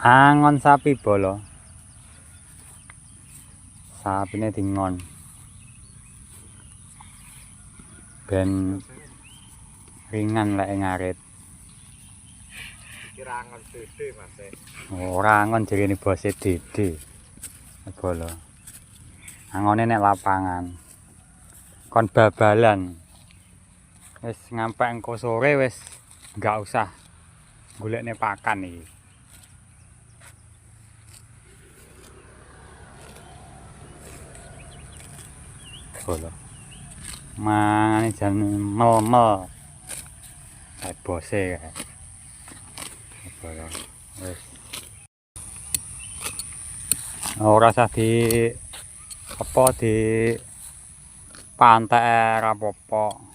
Angon sapi bolo. Sapine dingon. Ben ringan lek ngarit. Kira angon dede Mas. Ora angon jerene bose dede. Bolo. Angone nek lapangan. Kon babalan. Wis ngampek engko sore wis enggak usah golekne pakan iki. Bolo. Mangane jan mel-mel. Kayak bose kayak. Bolo. Wis. Ora usah di apa di pantai rapopo.